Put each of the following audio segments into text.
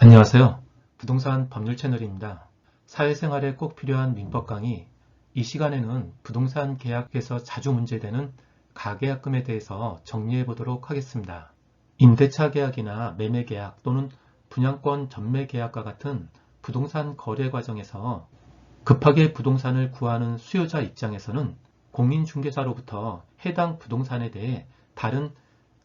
안녕하세요. 부동산 법률 채널입니다. 사회생활에 꼭 필요한 민법 강의, 이 시간에는 부동산 계약에서 자주 문제되는 가계약금에 대해서 정리해 보도록 하겠습니다. 임대차 계약이나 매매 계약 또는 분양권 전매 계약과 같은 부동산 거래 과정에서 급하게 부동산을 구하는 수요자 입장에서는 공인중개사로부터 해당 부동산에 대해 다른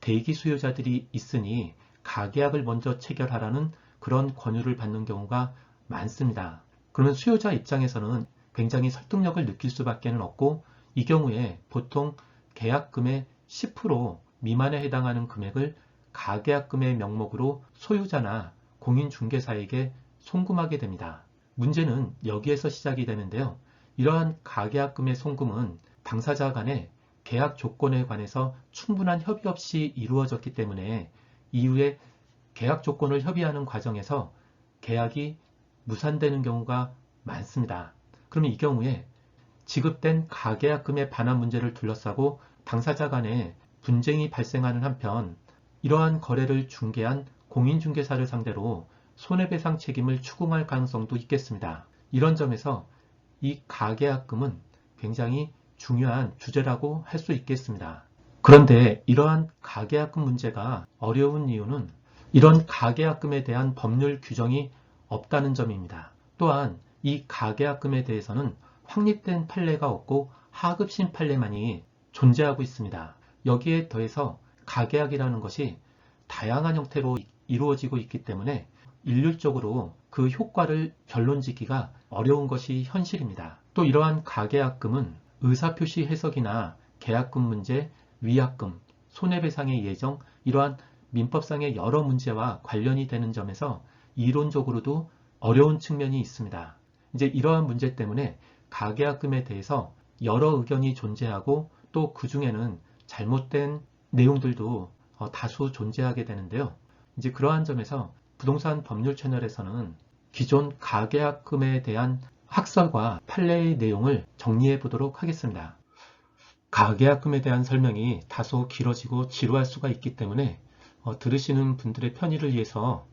대기 수요자들이 있으니 가계약을 먼저 체결하라는 그런 권유를 받는 경우가 많습니다. 그러면 수요자 입장에서는 굉장히 설득력을 느낄 수밖에 없고, 이 경우에 보통 계약금의 10% 미만에 해당하는 금액을 가계약금의 명목으로 소유자나 공인중개사에게 송금하게 됩니다. 문제는 여기에서 시작이 되는데요. 이러한 가계약금의 송금은 당사자 간의 계약 조건에 관해서 충분한 협의 없이 이루어졌기 때문에 이후에 계약 조건을 협의하는 과정에서 계약이 무산되는 경우가 많습니다. 그러면 이 경우에 지급된 가계약금의 반환 문제를 둘러싸고 당사자 간에 분쟁이 발생하는 한편, 이러한 거래를 중개한 공인중개사를 상대로 손해배상 책임을 추궁할 가능성도 있겠습니다. 이런 점에서 이 가계약금은 굉장히 중요한 주제라고 할 수 있겠습니다. 그런데 이러한 가계약금 문제가 어려운 이유는 이런 가계약금에 대한 법률 규정이 없다는 점입니다. 또한 이 가계약금에 대해서는 확립된 판례가 없고 하급심 판례만이 존재하고 있습니다. 여기에 더해서 가계약이라는 것이 다양한 형태로 이루어지고 있기 때문에 일률적으로 그 효과를 결론짓기가 어려운 것이 현실입니다. 또 이러한 가계약금은 의사표시 해석이나 계약금 문제, 위약금, 손해배상의 예정, 이러한 민법상의 여러 문제와 관련이 되는 점에서 이론적으로도 어려운 측면이 있습니다. 이제 이러한 문제 때문에 가계약금에 대해서 여러 의견이 존재하고 또 그 중에는 잘못된 내용들도 다수 존재하게 되는데요. 이제 그러한 점에서 부동산 법률 채널에서는 기존 가계약금에 대한 학설과 판례의 내용을 정리해 보도록 하겠습니다. 가계약금에 대한 설명이 다소 길어지고 지루할 수가 있기 때문에 들으시는 분들의 편의를 위해서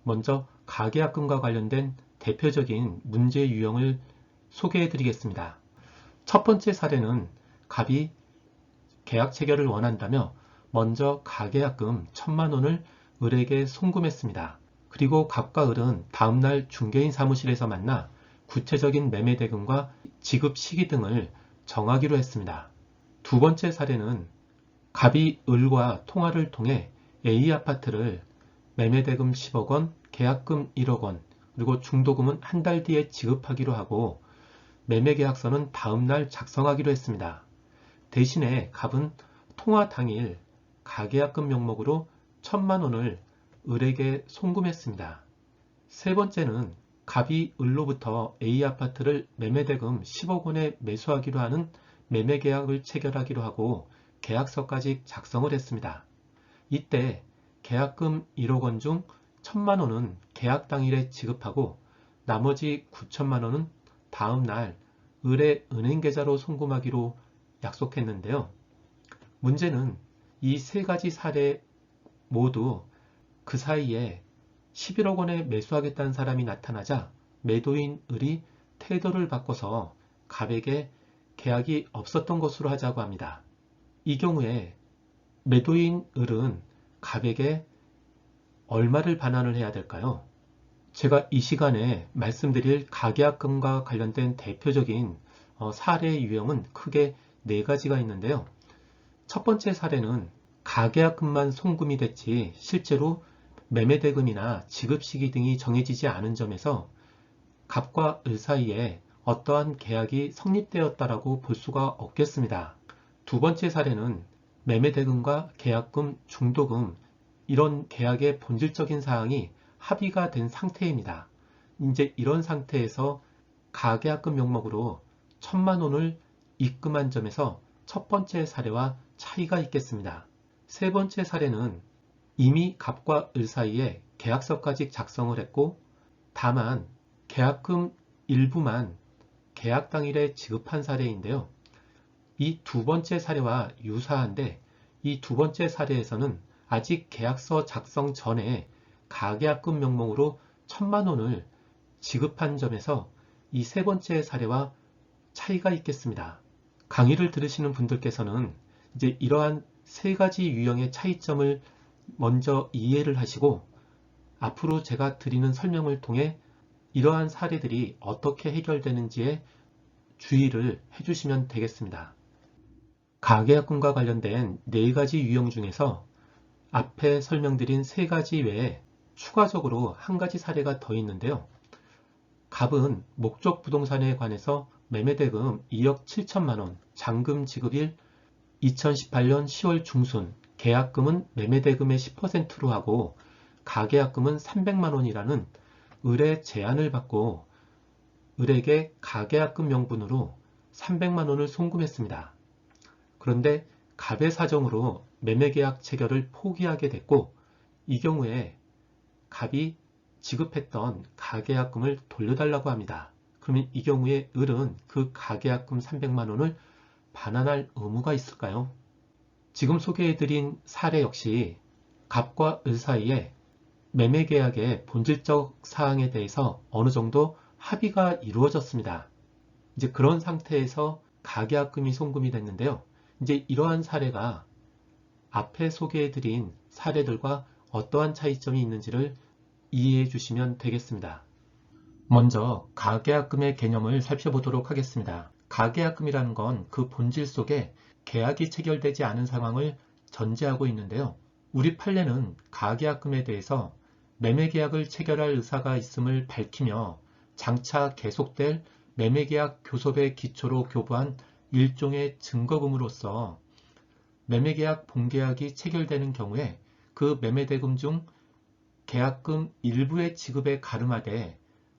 먼저 가계약금과 관련된 대표적인 문제 유형을 소개해 드리겠습니다. 첫 번째 사례는 갑이 계약 체결을 원한다며 먼저 가계약금 1,000만 원을 을에게 송금했습니다. 그리고 갑과 을은 다음날 중개인 사무실에서 만나 구체적인 매매 대금과 지급 시기 등을 정하기로 했습니다. 두 번째 사례는 갑이 을과 통화를 통해 A 아파트를 매매대금 10억 원, 계약금 1억 원, 그리고 중도금은 한 달 뒤에 지급하기로 하고 매매계약서는 다음날 작성하기로 했습니다. 대신에 갑은 통화 당일 가계약금 명목으로 1,000만 원을 을에게 송금했습니다. 세 번째는 갑이 을로부터 A 아파트를 매매대금 10억 원에 매수하기로 하는 매매계약을 체결하기로 하고 계약서까지 작성을 했습니다. 이때 계약금 1억 원 중 1,000만 원은 계약 당일에 지급하고 나머지 9천만 원은 다음 날 을의 은행계좌로 송금하기로 약속했는데요. 문제는 이 세 가지 사례 모두 그 사이에 11억 원에 매수하겠다는 사람이 나타나자 매도인 을이 태도를 바꿔서 갑에게 계약이 없었던 것으로 하자고 합니다. 이 경우에 매도인 을은 갑에게 얼마를 반환을 해야 될까요? 제가 이 시간에 말씀드릴 가계약금과 관련된 대표적인 사례 유형은 크게 네 가지가 있는데요. 첫 번째 사례는 가계약금만 송금이 됐지 실제로 매매대금이나 지급시기 등이 정해지지 않은 점에서 갑과 을 사이에 어떠한 계약이 성립되었다라고 볼 수가 없겠습니다. 두 번째 사례는 매매대금과 계약금, 중도금 이런 계약의 본질적인 사항이 합의가 된 상태입니다. 이제 이런 상태에서 가계약금 명목으로 1,000만 원을 입금한 점에서 첫 번째 사례와 차이가 있겠습니다. 세 번째 사례는 이미 갑과 을 사이에 계약서까지 작성을 했고 다만 계약금 일부만 계약 당일에 지급한 사례인데요. 이 두 번째 사례와 유사한데 이 두 번째 사례에서는 아직 계약서 작성 전에 가계약금 명목으로 1,000만 원을 지급한 점에서 이 세 번째 사례와 차이가 있겠습니다. 강의를 들으시는 분들께서는 이제 이러한 세 가지 유형의 차이점을 먼저 이해를 하시고 앞으로 제가 드리는 설명을 통해 이러한 사례들이 어떻게 해결되는지에 주의를 해주시면 되겠습니다. 가계약금과 관련된 네 가지 유형 중에서 앞에 설명드린 세 가지 외에 추가적으로 한 가지 사례가 더 있는데요. 갑은 목적 부동산에 관해서 매매대금 2억 7천만 원, 잔금 지급일 2018년 10월 중순, 계약금은 매매대금의 10%로 하고 가계약금은 300만 원이라는 을의 제안을 받고 을에게 가계약금 명분으로 300만 원을 송금했습니다. 그런데 갑의 사정으로 매매계약 체결을 포기하게 됐고 이 경우에 갑이 지급했던 가계약금을 돌려달라고 합니다. 그러면 이 경우에 을은 그 가계약금 300만 원을 반환할 의무가 있을까요? 지금 소개해드린 사례 역시 갑과 을 사이에 매매계약의 본질적 사항에 대해서 어느 정도 합의가 이루어졌습니다. 이제 그런 상태에서 가계약금이 송금이 됐는데요. 이제 이러한 사례가 앞에 소개해드린 사례들과 어떠한 차이점이 있는지를 이해해 주시면 되겠습니다. 먼저 가계약금의 개념을 살펴보도록 하겠습니다. 가계약금이라는 건 그 본질 속에 계약이 체결되지 않은 상황을 전제하고 있는데요. 우리 판례는 가계약금에 대해서 매매계약을 체결할 의사가 있음을 밝히며 장차 계속될 매매계약 교섭의 기초로 교부한 일종의 증거금으로서 매매계약 본계약이 체결되는 경우에 그 매매대금 중 계약금 일부의 지급에 가름하되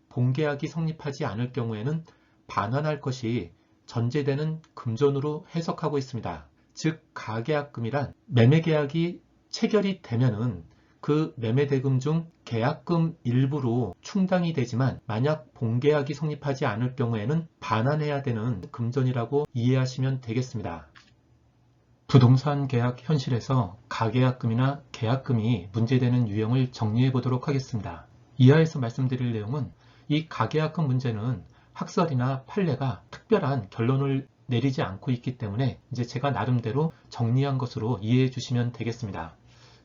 본계약이 성립하지 않을 경우에는 반환할 것이 전제되는 금전으로 해석하고 있습니다. 즉 가계약금이란 매매계약이 체결이 되면은 그 매매대금 중 계약금 일부로 충당이 되지만 만약 본계약이 성립하지 않을 경우에는 반환해야 되는 금전이라고 이해하시면 되겠습니다. 부동산 계약 현실에서 가계약금이나 계약금이 문제되는 유형을 정리해 보도록 하겠습니다. 이하에서 말씀드릴 내용은 이 가계약금 문제는 학설이나 판례가 특별한 결론을 내리지 않고 있기 때문에 이제 제가 나름대로 정리한 것으로 이해해 주시면 되겠습니다.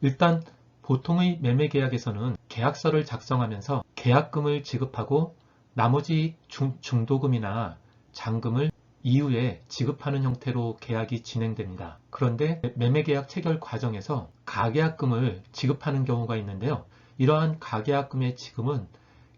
일단 보통의 매매계약에서는 계약서를 작성하면서 계약금을 지급하고 나머지 중도금이나 잔금을 이후에 지급하는 형태로 계약이 진행됩니다. 그런데 매매계약 체결 과정에서 가계약금을 지급하는 경우가 있는데요. 이러한 가계약금의 지급은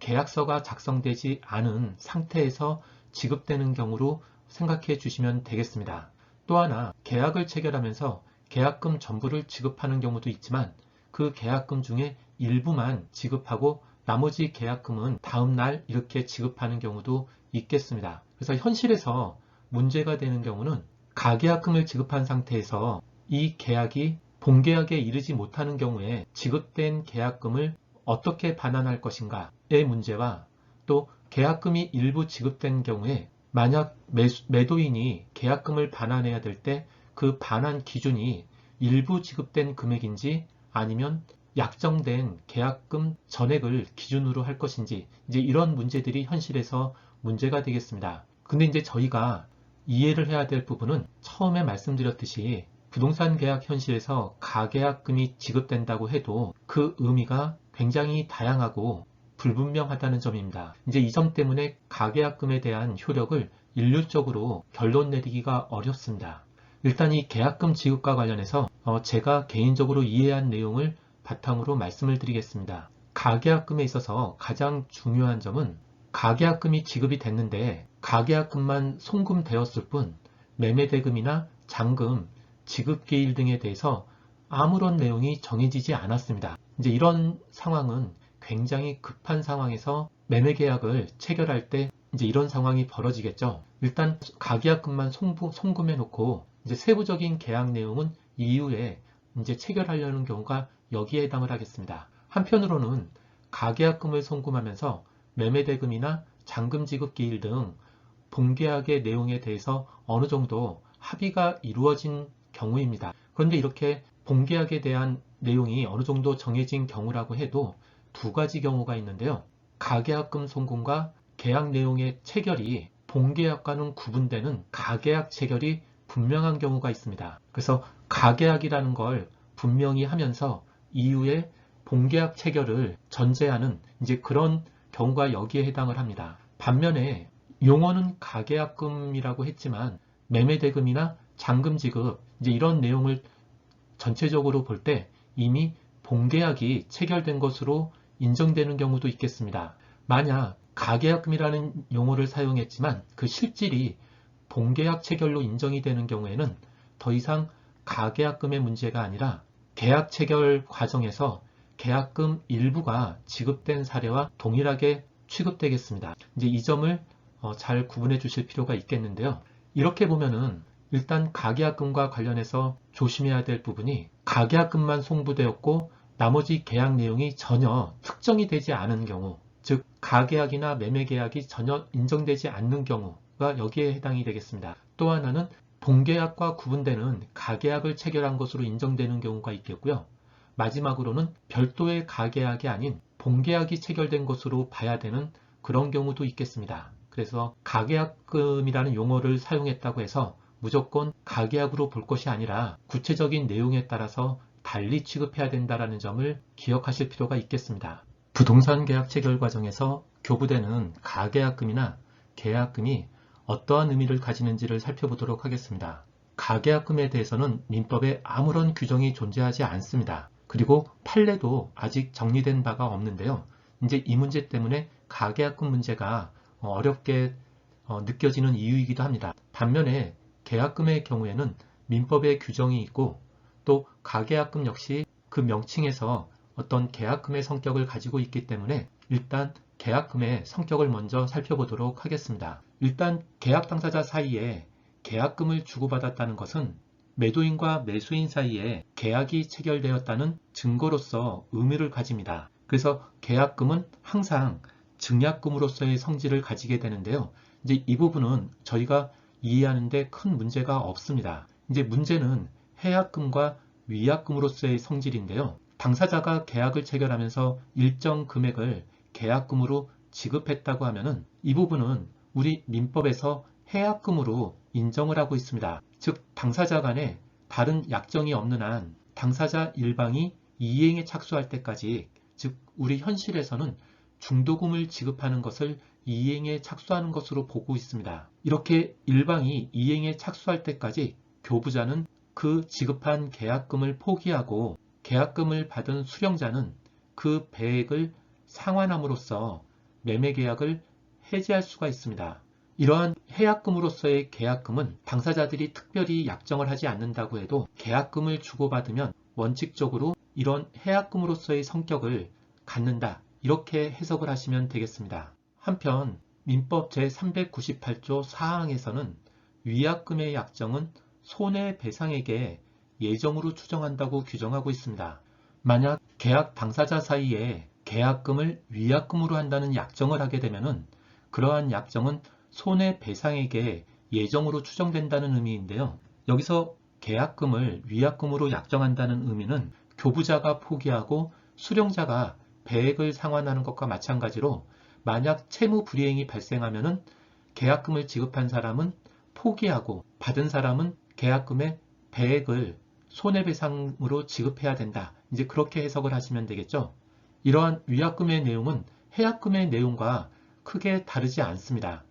계약서가 작성되지 않은 상태에서 지급되는 경우로 생각해 주시면 되겠습니다. 또 하나 계약을 체결하면서 계약금 전부를 지급하는 경우도 있지만 그 계약금 중에 일부만 지급하고 나머지 계약금은 다음날 이렇게 지급하는 경우도 있겠습니다. 그래서 현실에서 문제가 되는 경우는 가계약금을 지급한 상태에서 이 계약이 본계약에 이르지 못하는 경우에 지급된 계약금을 어떻게 반환할 것인가의 문제와 또 계약금이 일부 지급된 경우에 만약 매도인이 계약금을 반환해야 될 때 그 반환 기준이 일부 지급된 금액인지 아니면 약정된 계약금 전액을 기준으로 할 것인지 이제 이런 문제들이 현실에서 문제가 되겠습니다. 근데 이제 저희가 이해를 해야 될 부분은 처음에 말씀드렸듯이 부동산 계약 현실에서 가계약금이 지급된다고 해도 그 의미가 굉장히 다양하고 불분명하다는 점입니다. 이제 이 점 때문에 가계약금에 대한 효력을 일률적으로 결론 내리기가 어렵습니다. 일단 이 계약금 지급과 관련해서 제가 개인적으로 이해한 내용을 바탕으로 말씀을 드리겠습니다. 가계약금에 있어서 가장 중요한 점은 가계약금이 지급이 됐는데 가계약금만 송금되었을 뿐 매매대금이나 잔금, 지급기일 등에 대해서 아무런 내용이 정해지지 않았습니다. 이제 이런 상황은 굉장히 급한 상황에서 매매계약을 체결할 때 이제 이런 상황이 벌어지겠죠. 일단 가계약금만 송금해 놓고 이제 세부적인 계약 내용은 이후에 이제 체결하려는 경우가 여기에 해당을 하겠습니다. 한편으로는 가계약금을 송금하면서 매매대금이나 잔금 지급 기일 등 본계약의 내용에 대해서 어느 정도 합의가 이루어진 경우입니다. 그런데 이렇게 본계약에 대한 내용이 어느 정도 정해진 경우라고 해도 두 가지 경우가 있는데요. 가계약금 송금과 계약 내용의 체결이 본계약과는 구분되는 가계약 체결이 분명한 경우가 있습니다. 그래서 가계약이라는 걸 분명히 하면서 이후에 본계약 체결을 전제하는 이제 그런 경우가 여기에 해당을 합니다. 반면에 용어는 가계약금이라고 했지만 매매대금이나 잔금지급 이제 이런 내용을 전체적으로 볼 때 이미 본계약이 체결된 것으로 인정되는 경우도 있겠습니다. 만약 가계약금이라는 용어를 사용했지만 그 실질이 본계약 체결로 인정이 되는 경우에는 더 이상 가계약금의 문제가 아니라 계약 체결 과정에서 계약금 일부가 지급된 사례와 동일하게 취급되겠습니다. 이제 이 점을 잘 구분해 주실 필요가 있겠는데요. 이렇게 보면은 일단 가계약금과 관련해서 조심해야 될 부분이 가계약금만 송부되었고 나머지 계약 내용이 전혀 특정이 되지 않은 경우, 즉 가계약이나 매매계약이 전혀 인정되지 않는 경우가 여기에 해당이 되겠습니다. 또 하나는 본계약과 구분되는 가계약을 체결한 것으로 인정되는 경우가 있겠고요. 마지막으로는 별도의 가계약이 아닌 본계약이 체결된 것으로 봐야 되는 그런 경우도 있겠습니다. 그래서 가계약금이라는 용어를 사용했다고 해서 무조건 가계약으로 볼 것이 아니라 구체적인 내용에 따라서 달리 취급해야 된다는 점을 기억하실 필요가 있겠습니다. 부동산 계약 체결 과정에서 교부되는 가계약금이나 계약금이 어떠한 의미를 가지는지를 살펴보도록 하겠습니다. 가계약금에 대해서는 민법에 아무런 규정이 존재하지 않습니다. 그리고 판례도 아직 정리된 바가 없는데요. 이제 이 문제 때문에 가계약금 문제가 어렵게 느껴지는 이유이기도 합니다. 반면에 계약금의 경우에는 민법에 규정이 있고 또 가계약금 역시 그 명칭에서 어떤 계약금의 성격을 가지고 있기 때문에 일단 계약금의 성격을 먼저 살펴보도록 하겠습니다. 일단 계약 당사자 사이에 계약금을 주고받았다는 것은 매도인과 매수인 사이에 계약이 체결되었다는 증거로서 의미를 가집니다. 그래서 계약금은 항상 증약금으로서의 성질을 가지게 되는데요. 이제 이 부분은 저희가 이해하는데 큰 문제가 없습니다. 이제 문제는 해약금과 위약금으로서의 성질인데요. 당사자가 계약을 체결하면서 일정 금액을 계약금으로 지급했다고 하면은 이 부분은 우리 민법에서 해약금으로 인정을 하고 있습니다. 즉 당사자 간에 다른 약정이 없는 한 당사자 일방이 이행에 착수할 때까지, 즉 우리 현실에서는 중도금을 지급하는 것을 이행에 착수하는 것으로 보고 있습니다. 이렇게 일방이 이행에 착수할 때까지 교부자는 그 지급한 계약금을 포기하고 계약금을 받은 수령자는 그 배액을 상환함으로써 매매계약을 해지할 수가 있습니다. 이러한 해약금으로서의 계약금은 당사자들이 특별히 약정을 하지 않는다고 해도 계약금을 주고받으면 원칙적으로 이런 해약금으로서의 성격을 갖는다, 이렇게 해석을 하시면 되겠습니다. 한편 민법 제398조 4항에서는 위약금의 약정은 손해배상액에 예정으로 추정한다고 규정하고 있습니다. 만약 계약 당사자 사이에 계약금을 위약금으로 한다는 약정을 하게 되면 그러한 약정은 손해배상액에 예정으로 추정된다는 의미인데요. 여기서 계약금을 위약금으로 약정한다는 의미는 교부자가 포기하고 수령자가 배액을 상환하는 것과 마찬가지로 만약 채무 불이행이 발생하면 계약금을 지급한 사람은 포기하고 받은 사람은 계약금의 배액을 손해배상으로 지급해야 된다. 이제 그렇게 해석을 하시면 되겠죠. 이러한 위약금의 내용은 해약금의 내용과 크게 다르지 않습니다.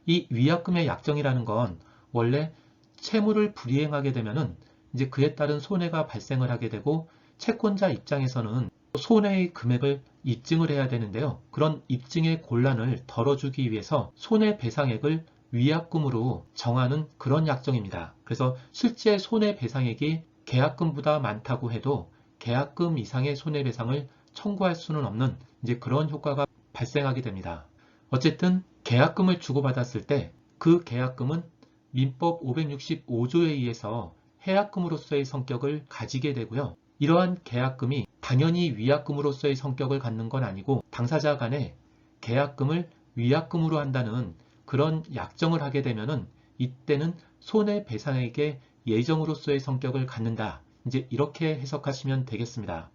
이 위약금의 약정이라는 건 원래 채무를 불이행하게 되면은 이제 그에 따른 손해가 발생을 하게 되고 채권자 입장에서는 손해의 금액을 입증을 해야 되는데요. 그런 입증의 곤란을 덜어주기 위해서 손해배상액을 위약금으로 정하는 그런 약정입니다. 그래서 실제 손해배상액이 계약금보다 많다고 해도 계약금 이상의 손해배상을 청구할 수는 없는 이제 그런 효과가 발생하게 됩니다. 어쨌든 계약금을 주고받았을 때 그 계약금은 민법 565조에 의해서 해약금으로서의 성격을 가지게 되고요. 이러한 계약금이 당연히 위약금으로서의 성격을 갖는 건 아니고 당사자 간에 계약금을 위약금으로 한다는 그런 약정을 하게 되면은 이때는 손해배상액의 예정으로서의 성격을 갖는다. 이제 이렇게 해석하시면 되겠습니다.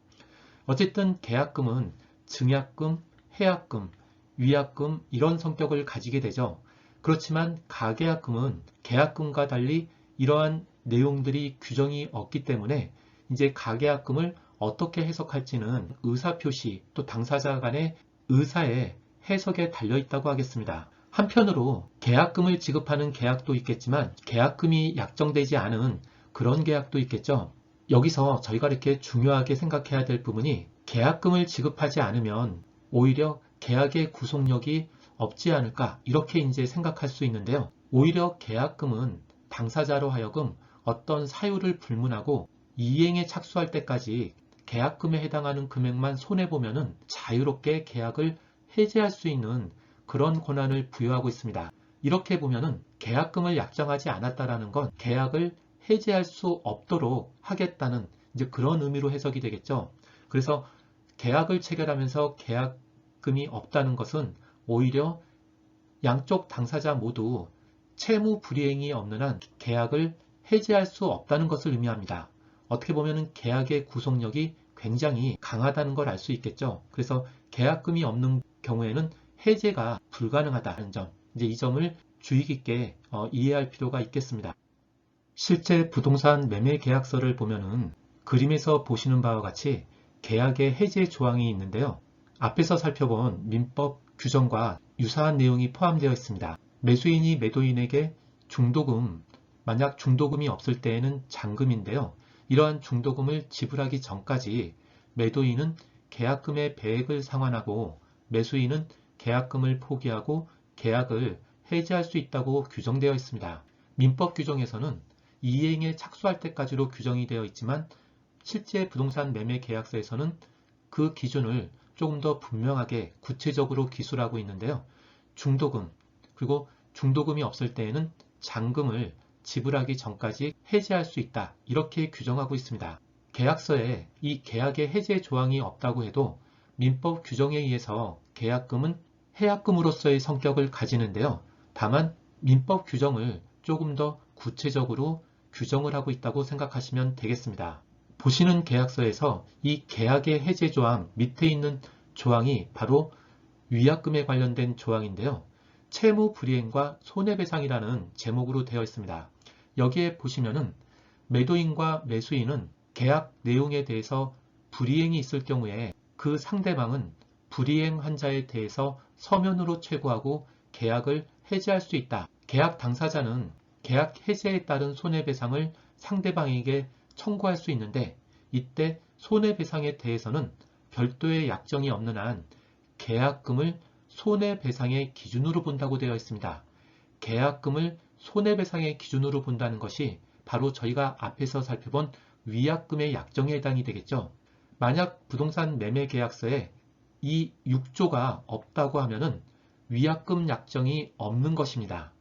어쨌든 계약금은 증약금, 해약금, 위약금 이런 성격을 가지게 되죠. 그렇지만 가계약금은 계약금과 달리 이러한 내용들이 규정이 없기 때문에 이제 가계약금을 어떻게 해석할지는 의사표시 또 당사자 간의 의사의 해석에 달려 있다고 하겠습니다. 한편으로 계약금을 지급하는 계약도 있겠지만 계약금이 약정되지 않은 그런 계약도 있겠죠. 여기서 저희가 이렇게 중요하게 생각해야 될 부분이 계약금을 지급하지 않으면 오히려 계약의 구속력이 없지 않을까 이렇게 이제 생각할 수 있는데요. 오히려 계약금은 당사자로 하여금 어떤 사유를 불문하고 이행에 착수할 때까지 계약금에 해당하는 금액만 손해보면은 자유롭게 계약을 해지할 수 있는 그런 권한을 부여하고 있습니다. 이렇게 보면은 계약금을 약정하지 않았다라는 건 계약을 해지할 수 없도록 하겠다는 이제 그런 의미로 해석이 되겠죠. 그래서 계약을 체결하면서 계약금이 없다는 것은 오히려 양쪽 당사자 모두 채무 불이행이 없는 한 계약을 해지할 수 없다는 것을 의미합니다. 어떻게 보면 계약의 구속력이 굉장히 강하다는 걸 알 수 있겠죠. 그래서 계약금이 없는 경우에는 해제가 불가능하다는 점, 이제 이 점을 주의 깊게 이해할 필요가 있겠습니다. 실제 부동산 매매 계약서를 보면은 그림에서 보시는 바와 같이 계약의 해제 조항이 있는데요. 앞에서 살펴본 민법 규정과 유사한 내용이 포함되어 있습니다. 매수인이 매도인에게 중도금, 만약 중도금이 없을 때에는 잔금인데요. 이러한 중도금을 지불하기 전까지 매도인은 계약금의 배액을 상환하고 매수인은 계약금을 포기하고 계약을 해지할 수 있다고 규정되어 있습니다. 민법 규정에서는 이행에 착수할 때까지로 규정이 되어 있지만 실제 부동산 매매 계약서에서는 그 기준을 조금 더 분명하게 구체적으로 기술하고 있는데요. 중도금, 그리고 중도금이 없을 때에는 잔금을 지불하기 전까지 해지할 수 있다. 이렇게 규정하고 있습니다. 계약서에 이 계약의 해제 조항이 없다고 해도 민법 규정에 의해서 계약금은 해약금으로서의 성격을 가지는데요. 다만 민법 규정을 조금 더 구체적으로 규정을 하고 있다고 생각하시면 되겠습니다. 보시는 계약서에서 이 계약의 해제 조항 밑에 있는 조항이 바로 위약금에 관련된 조항인데요. 채무 불이행과 손해배상이라는 제목으로 되어 있습니다. 여기에 보시면은 매도인과 매수인은 계약 내용에 대해서 불이행이 있을 경우에 그 상대방은 불이행 환자에 대해서 서면으로 최고하고 계약을 해지할 수 있다. 계약 당사자는 계약 해지에 따른 손해배상을 상대방에게 청구할 수 있는데 이때 손해배상에 대해서는 별도의 약정이 없는 한 계약금을 손해배상의 기준으로 본다고 되어 있습니다. 계약금을 손해배상의 기준으로 본다는 것이 바로 저희가 앞에서 살펴본 위약금의 약정에 해당이 되겠죠. 만약 부동산 매매 계약서에 이 6조가 없다고 하면은 위약금 약정이 없는 것입니다.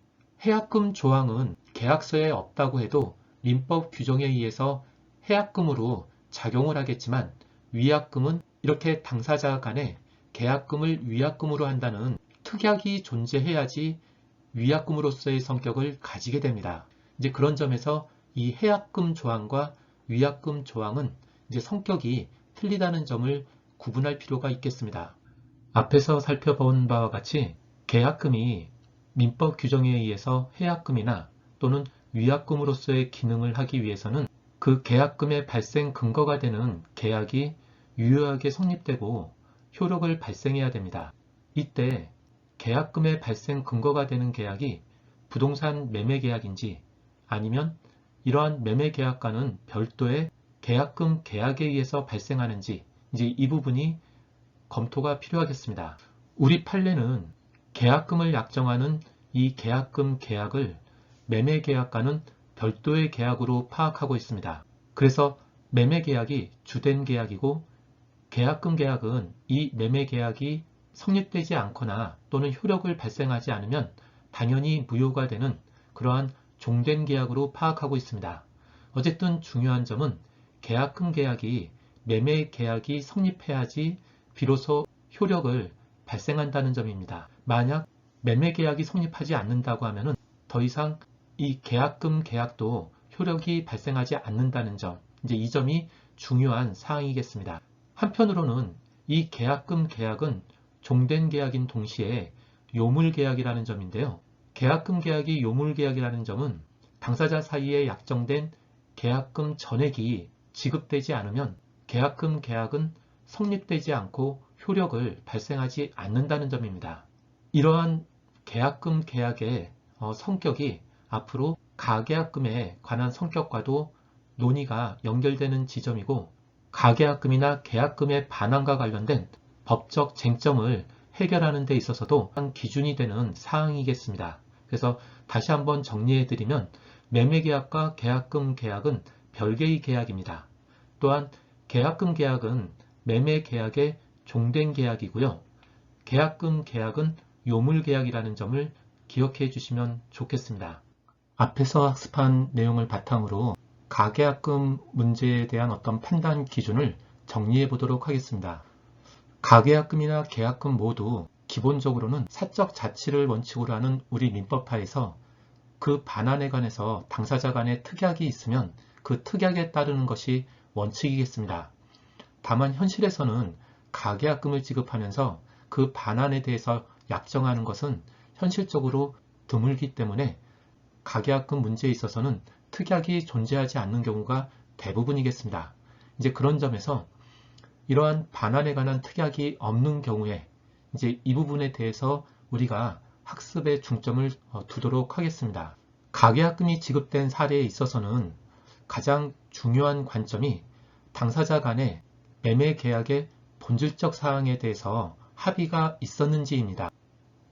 해약금 조항은 계약서에 없다고 해도 민법 규정에 의해서 해약금으로 작용을 하겠지만 위약금은 이렇게 당사자 간에 계약금을 위약금으로 한다는 특약이 존재해야지 위약금으로서의 성격을 가지게 됩니다. 이제 그런 점에서 이 해약금 조항과 위약금 조항은 이제 성격이 틀리다는 점을 구분할 필요가 있겠습니다. 앞에서 살펴본 바와 같이 계약금이 민법 규정에 의해서 해약금이나 또는 위약금으로서의 기능을 하기 위해서는 그 계약금의 발생 근거가 되는 계약이 유효하게 성립되고 효력을 발생해야 됩니다. 이때 계약금의 발생 근거가 되는 계약이 부동산 매매 계약인지 아니면 이러한 매매 계약과는 별도의 계약금 계약에 의해서 발생하는지 이제 이 부분이 검토가 필요하겠습니다. 우리 판례는 계약금을 약정하는 이 계약금 계약을 매매 계약과는 별도의 계약으로 파악하고 있습니다. 그래서 매매 계약이 주된 계약이고 계약금 계약은 이 매매 계약이 성립되지 않거나 또는 효력을 발생하지 않으면 당연히 무효가 되는 그러한 종된 계약으로 파악하고 있습니다. 어쨌든 중요한 점은 계약금 계약이 매매 계약이 성립해야지 비로소 효력을 발생한다는 점입니다. 만약 매매 계약이 성립하지 않는다고 하면 더 이상 이 계약금 계약도 효력이 발생하지 않는다는 점, 이제 이 점이 중요한 사항이겠습니다. 한편으로는 이 계약금 계약은 종된 계약인 동시에 요물계약이라는 점인데요. 계약금 계약이 요물계약이라는 점은 당사자 사이에 약정된 계약금 전액이 지급되지 않으면 계약금 계약은 성립되지 않고 효력을 발생하지 않는다는 점입니다. 이러한 계약금 계약의 성격이 앞으로 가계약금에 관한 성격과도 논의가 연결되는 지점이고, 가계약금이나 계약금의 반환과 관련된 법적 쟁점을 해결하는 데 있어서도 한 기준이 되는 사항이겠습니다. 그래서 다시 한번 정리해드리면, 매매계약과 계약금 계약은 별개의 계약입니다. 또한 계약금 계약은 매매계약의 종된 계약이고요. 계약금 계약은 요물계약이라는 점을 기억해 주시면 좋겠습니다. 앞에서 학습한 내용을 바탕으로 가계약금 문제에 대한 어떤 판단 기준을 정리해 보도록 하겠습니다. 가계약금이나 계약금 모두 기본적으로는 사적 자치를 원칙으로 하는 우리 민법하에서 그 반환에 관해서 당사자 간의 특약이 있으면 그 특약에 따르는 것이 원칙이겠습니다. 다만 현실에서는 가계약금을 지급하면서 그 반환에 대해서 약정하는 것은 현실적으로 드물기 때문에 가계약금 문제에 있어서는 특약이 존재하지 않는 경우가 대부분이겠습니다. 이제 그런 점에서 이러한 반환에 관한 특약이 없는 경우에 이제 이 부분에 대해서 우리가 학습에 중점을 두도록 하겠습니다. 가계약금이 지급된 사례에 있어서는 가장 중요한 관점이 당사자 간의 매매 계약의 본질적 사항에 대해서 합의가 있었는지입니다.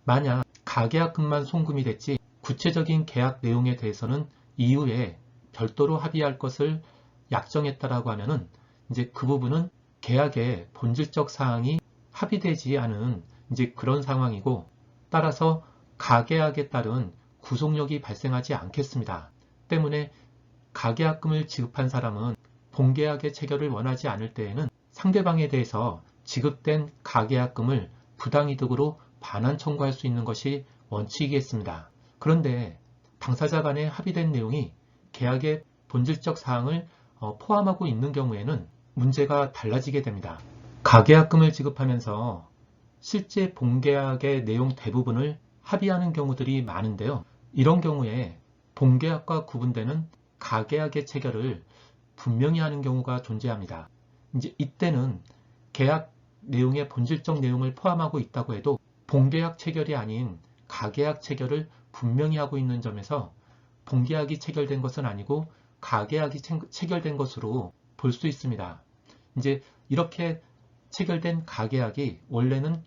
만약 가계약금만 송금이 됐지 구체적인 계약 내용에 대해서는 이후에 별도로 합의할 것을 약정했다라고 하면은 이제 그 부분은 계약의 본질적 사항이 합의되지 않은 이제 그런 상황이고, 따라서 가계약에 따른 구속력이 발생하지 않겠습니다. 때문에 가계약금을 지급한 사람은 본계약의 체결을 원하지 않을 때에는 상대방에 대해서 지급된 가계약금을 부당이득으로 반환 청구할 수 있는 것이 원칙이겠습니다. 그런데 당사자 간에 합의된 내용이 계약의 본질적 사항을 포함하고 있는 경우에는 문제가 달라지게 됩니다. 가계약금을 지급하면서 실제 본계약의 내용 대부분을 합의하는 경우들이 많은데요. 이런 경우에 본계약과 구분되는 가계약의 체결을 분명히 하는 경우가 존재합니다. 이제 이때는 계약 내용의 본질적 내용을 포함하고 있다고 해도 본계약 체결이 아닌 가계약 체결을 분명히 하고 있는 점에서 본계약이 체결된 것은 아니고 가계약이 체결된 것으로 볼 수 있습니다. 이제 이렇게 체결된 가계약이 원래는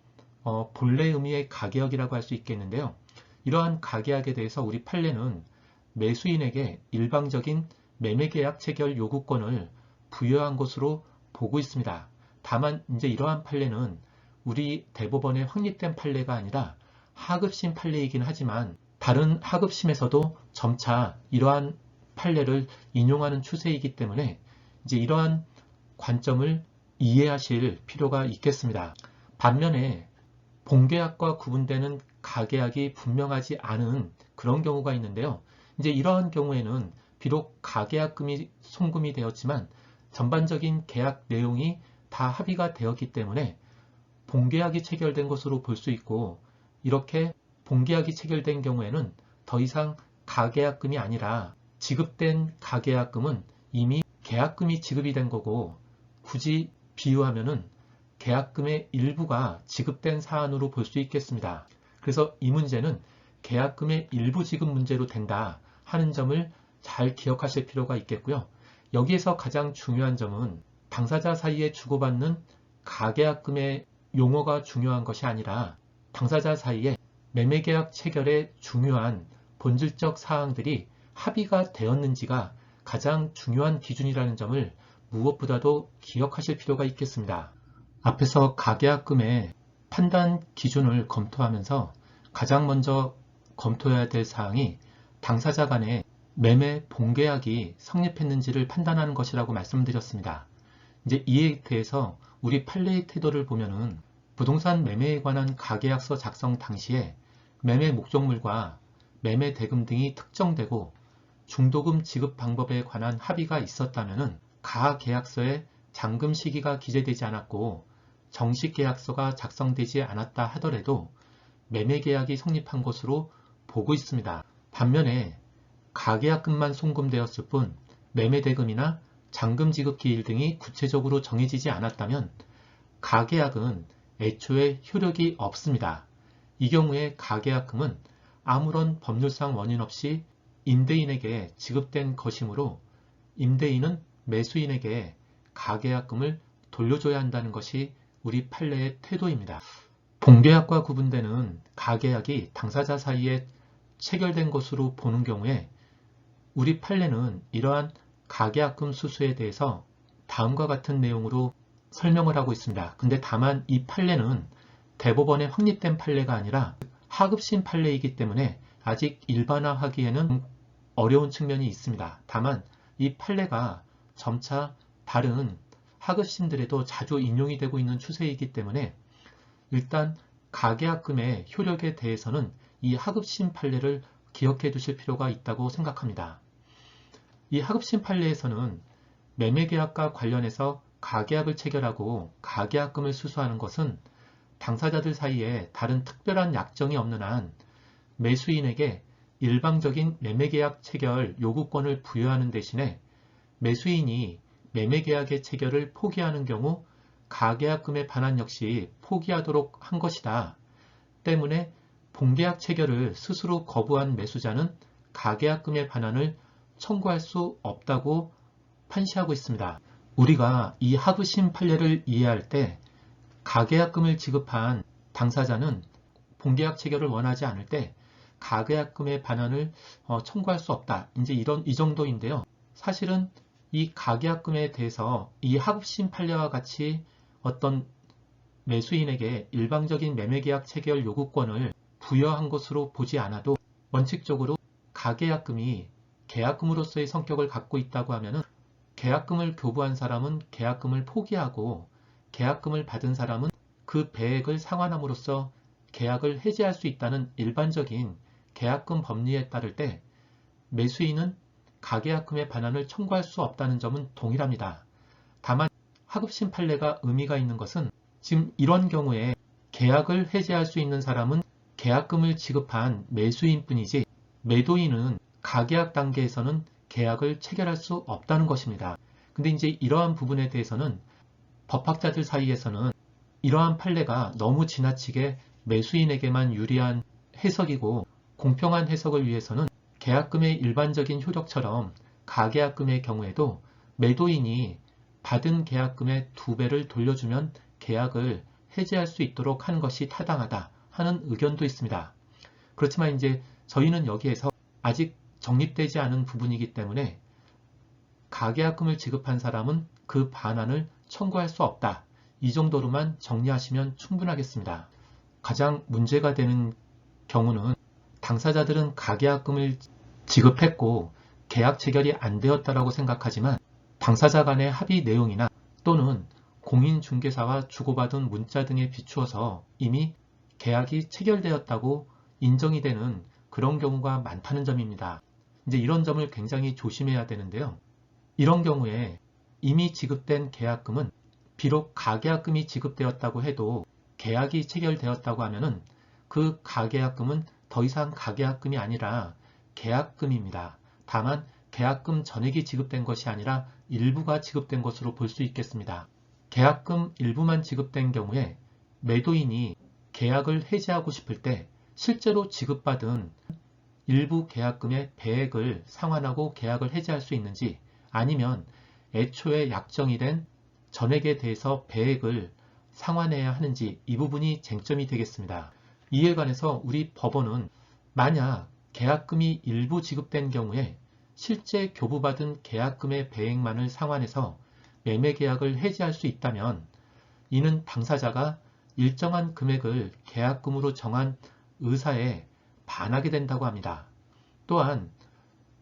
본래 의미의 가계약이라고 할 수 있겠는데요. 이러한 가계약에 대해서 우리 판례는 매수인에게 일방적인 매매계약 체결 요구권을 부여한 것으로 보고 있습니다. 다만 이제 이러한 판례는 우리 대법원의 확립된 판례가 아니라 하급심 판례이긴 하지만 다른 하급심에서도 점차 이러한 판례를 인용하는 추세이기 때문에 이제 이러한 관점을 이해하실 필요가 있겠습니다. 반면에 본계약과 구분되는 가계약이 분명하지 않은 그런 경우가 있는데요. 이제 이러한 경우에는 비록 가계약금이 송금이 되었지만 전반적인 계약 내용이 다 합의가 되었기 때문에 본계약이 체결된 것으로 볼 수 있고, 이렇게 본계약이 체결된 경우에는 더 이상 가계약금이 아니라 지급된 가계약금은 이미 계약금이 지급이 된 거고, 굳이 비유하면은 계약금의 일부가 지급된 사안으로 볼 수 있겠습니다. 그래서 이 문제는 계약금의 일부 지급 문제로 된다 하는 점을 잘 기억하실 필요가 있겠고요. 여기에서 가장 중요한 점은 당사자 사이에 주고받는 가계약금의 용어가 중요한 것이 아니라 당사자 사이에 매매계약 체결의 중요한 본질적 사항들이 합의가 되었는지가 가장 중요한 기준이라는 점을 무엇보다도 기억하실 필요가 있겠습니다. 앞에서 가계약금의 판단 기준을 검토하면서 가장 먼저 검토해야 될 사항이 당사자 간의 매매 본계약이 성립했는지를 판단하는 것이라고 말씀드렸습니다. 이제 이에 대해서 우리 판례의 태도를 보면은 부동산 매매에 관한 가계약서 작성 당시에 매매 목적물과 매매 대금 등이 특정되고 중도금 지급 방법에 관한 합의가 있었다면은 가계약서에 잔금 시기가 기재되지 않았고 정식 계약서가 작성되지 않았다 하더라도 매매계약이 성립한 것으로 보고 있습니다. 반면에 가계약금만 송금되었을 뿐 매매대금이나 잔금 지급 기일 등이 구체적으로 정해지지 않았다면 가계약은 애초에 효력이 없습니다. 이 경우에 가계약금은 아무런 법률상 원인 없이 임대인에게 지급된 것이므로 임대인은 매수인에게 가계약금을 돌려줘야 한다는 것이 우리 판례의 태도입니다. 본계약과 구분되는 가계약이 당사자 사이에 체결된 것으로 보는 경우에 우리 판례는 이러한 가계약금 수수에 대해서 다음과 같은 내용으로 설명을 하고 있습니다. 근데 다만 이 판례는 대법원에 확립된 판례가 아니라 하급심 판례이기 때문에 아직 일반화하기에는 어려운 측면이 있습니다. 다만 이 판례가 점차 다른 하급심들에도 자주 인용이 되고 있는 추세이기 때문에 일단 가계약금의 효력에 대해서는 이 하급심 판례를 기억해 두실 필요가 있다고 생각합니다. 이 하급심 판례에서는 매매계약과 관련해서 가계약을 체결하고 가계약금을 수수하는 것은 당사자들 사이에 다른 특별한 약정이 없는 한 매수인에게 일방적인 매매계약 체결 요구권을 부여하는 대신에 매수인이 매매계약의 체결을 포기하는 경우 가계약금의 반환 역시 포기하도록 한 것이다. 때문에 본계약 체결을 스스로 거부한 매수자는 가계약금의 반환을 청구할 수 없다고 판시하고 있습니다. 우리가 이 하급심 판례를 이해할 때 가계약금을 지급한 당사자는 본계약 체결을 원하지 않을 때 가계약금의 반환을 청구할 수 없다. 이제 이 정도인데요. 사실은 이 가계약금에 대해서 이 하급심 판례와 같이 어떤 매수인에게 일방적인 매매계약 체결 요구권을 부여한 것으로 보지 않아도 원칙적으로 가계약금이 계약금으로서의 성격을 갖고 있다고 하면 계약금을 교부한 사람은 계약금을 포기하고 계약금을 받은 사람은 그 배액을 상환함으로써 계약을 해지할 수 있다는 일반적인 계약금 법리에 따를 때 매수인은 가계약금의 반환을 청구할 수 없다는 점은 동일합니다. 다만 하급심 판례가 의미가 있는 것은 지금 이런 경우에 계약을 해지할 수 있는 사람은 계약금을 지급한 매수인 뿐이지 매도인은 가계약 단계에서는 계약을 체결할 수 없다는 것입니다. 근데 이제 이러한 부분에 대해서는 법학자들 사이에서는 이러한 판례가 너무 지나치게 매수인에게만 유리한 해석이고 공평한 해석을 위해서는 계약금의 일반적인 효력처럼 가계약금의 경우에도 매도인이 받은 계약금의 2배를 돌려주면 계약을 해지할 수 있도록 하는 것이 타당하다 하는 의견도 있습니다. 그렇지만 이제 저희는 여기에서 아직 정립되지 않은 부분이기 때문에 가계약금을 지급한 사람은 그 반환을 청구할 수 없다. 이 정도로만 정리하시면 충분하겠습니다. 가장 문제가 되는 경우는 당사자들은 가계약금을 지급했고 계약 체결이 안 되었다라고 생각하지만 당사자 간의 합의 내용이나 또는 공인중개사와 주고받은 문자 등에 비추어서 이미 계약이 체결되었다고 인정이 되는 그런 경우가 많다는 점입니다. 이제 이런 점을 굉장히 조심해야 되는데요. 이런 경우에 이미 지급된 계약금은 비록 가계약금이 지급되었다고 해도 계약이 체결되었다고 하면은 그 가계약금은 더 이상 가계약금이 아니라 계약금입니다. 다만 계약금 전액이 지급된 것이 아니라 일부가 지급된 것으로 볼 수 있겠습니다. 계약금 일부만 지급된 경우에 매도인이 계약을 해지하고 싶을 때 실제로 지급받은 일부 계약금의 배액을 상환하고 계약을 해지할 수 있는지 아니면 애초에 약정이 된 전액에 대해서 배액을 상환해야 하는지 이 부분이 쟁점이 되겠습니다. 이에 관해서 우리 법원은 만약 계약금이 일부 지급된 경우에 실제 교부받은 계약금의 배액만을 상환해서 매매계약을 해지할 수 있다면 이는 당사자가 일정한 금액을 계약금으로 정한 의사에 반하게 된다고 합니다. 또한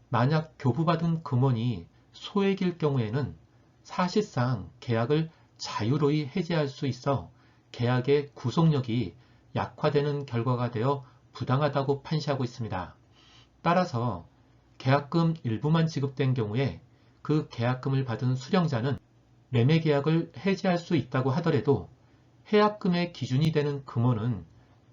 만약 교부받은 금원이 소액일 경우에는 사실상 계약을 자유로이 해지할 수 있어 계약의 구속력이 약화되는 결과가 되어 부당하다고 판시하고 있습니다. 따라서 계약금 일부만 지급된 경우에 그 계약금을 받은 수령자는 매매계약을 해지할 수 있다고 하더라도 해약금의 기준이 되는 금원은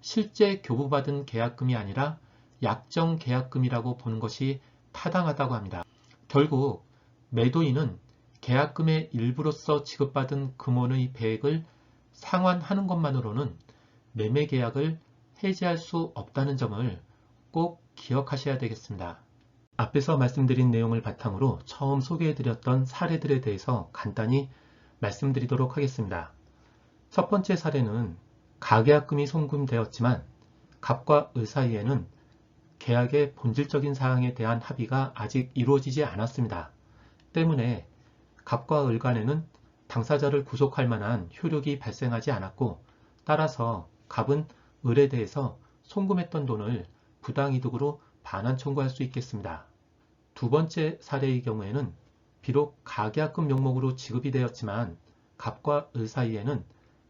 실제 교부받은 계약금이 아니라 약정 계약금이라고 보는 것이 타당하다고 합니다. 결국 매도인은 계약금의 일부로서 지급받은 금원의 배액을 상환하는 것만으로는 매매 계약을 해지할 수 없다는 점을 꼭 기억하셔야 되겠습니다. 앞에서 말씀드린 내용을 바탕으로 처음 소개해드렸던 사례들에 대해서 간단히 말씀드리도록 하겠습니다. 첫 번째 사례는 가계약금이 송금되었지만 갑과 을 사이에는 계약의 본질적인 사항에 대한 합의가 아직 이루어지지 않았습니다. 때문에 갑과 을 간에는 당사자를 구속할 만한 효력이 발생하지 않았고, 따라서 갑은 을에 대해서 송금했던 돈을 부당이득으로 반환 청구할 수 있겠습니다. 두 번째 사례의 경우에는 비록 가계약금 명목으로 지급이 되었지만 갑과 을 사이에는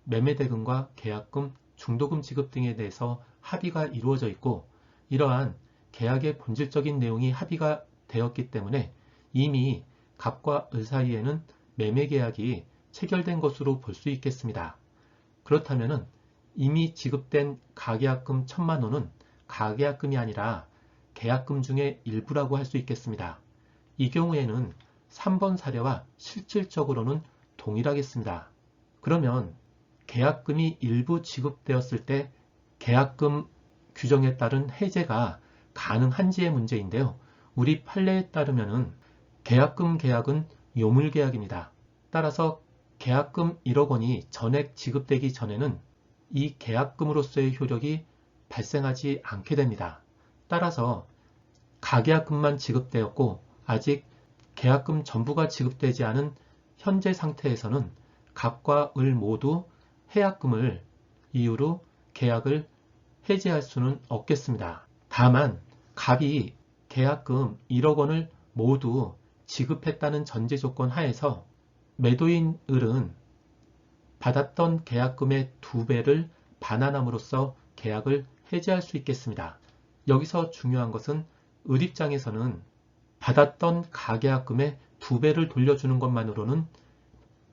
매매대금과 계약금, 중도금 지급 등에 대해서 합의가 이루어져 있고, 이러한 계약의 본질적인 내용이 합의가 되었기 때문에 이미 갑과 을 사이에는 매매계약이 체결된 것으로 볼 수 있겠습니다. 그렇다면 이미 지급된 가계약금 1,000만 원은 가계약금이 아니라 계약금 중의 일부라고 할 수 있겠습니다. 이 경우에는 3번 사례와 실질적으로는 동일하겠습니다. 그러면 계약금이 일부 지급되었을 때 계약금 규정에 따른 해제가 가능한지의 문제인데요. 우리 판례에 따르면 계약금 계약은 요물계약입니다. 따라서 계약금 1억 원이 전액 지급되기 전에는 이 계약금으로서의 효력이 발생하지 않게 됩니다. 따라서 가계약금만 지급되었고 아직 계약금 전부가 지급되지 않은 현재 상태에서는 갑과 을 모두 해약금을 이유로 계약을 해지할 수는 없겠습니다. 다만 갑이 계약금 1억 원을 모두 지급했다는 전제 조건 하에서 매도인 을은 받았던 계약금의 2배를 반환함으로써 계약을 해지할 수 있겠습니다. 여기서 중요한 것은 을 입장에서는 받았던 가계약금의 2배를 돌려주는 것만으로는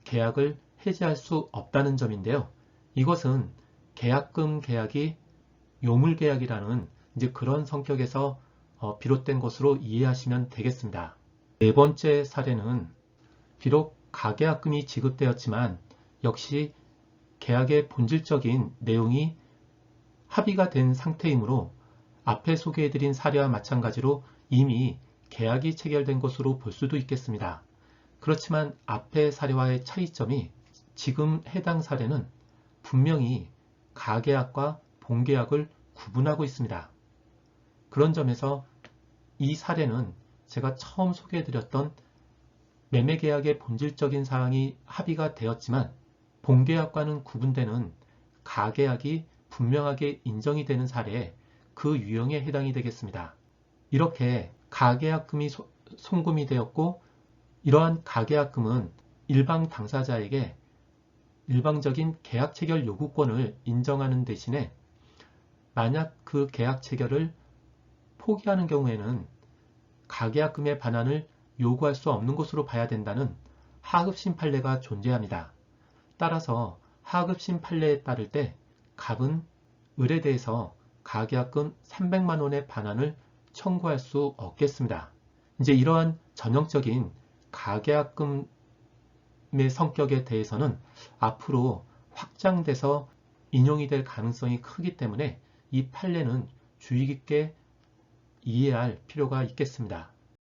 계약을 해지할 수 없다는 점인데요. 이것은 계약금 계약이 요물계약이라는 이제 그런 성격에서 비롯된 것으로 이해하시면 되겠습니다. 네 번째 사례는 비록 가계약금이 지급되었지만 역시 계약의 본질적인 내용이 합의가 된 상태이므로 앞에 소개해드린 사례와 마찬가지로 이미 계약이 체결된 것으로 볼 수도 있겠습니다. 그렇지만 앞의 사례와의 차이점이 지금 해당 사례는 분명히 가계약과 본계약을 구분하고 있습니다. 그런 점에서 이 사례는 제가 처음 소개해드렸던 매매계약의 본질적인 사항이 합의가 되었지만 본계약과는 구분되는 가계약이 분명하게 인정이 되는 사례에 그 유형에 해당이 되겠습니다. 이렇게 가계약금이 송금이 되었고 이러한 가계약금은 일방 당사자에게 일방적인 계약 체결 요구권을 인정하는 대신에 만약 그 계약 체결을 포기하는 경우에는 가계약금의 반환을 요구할 수 없는 것으로 봐야 된다는 하급심 판례가 존재합니다. 따라서 하급심 판례에 따를 때 갑은 을에 대해서 가계약금 300만 원의 반환을 청구할 수 없겠습니다. 이제 이러한 전형적인 가계약금의 성격에 대해서는 앞으로 확장돼서 인용이 될 가능성이 크기 때문에 이 판례는 주의 깊게 이해할 필요가 있겠습니다.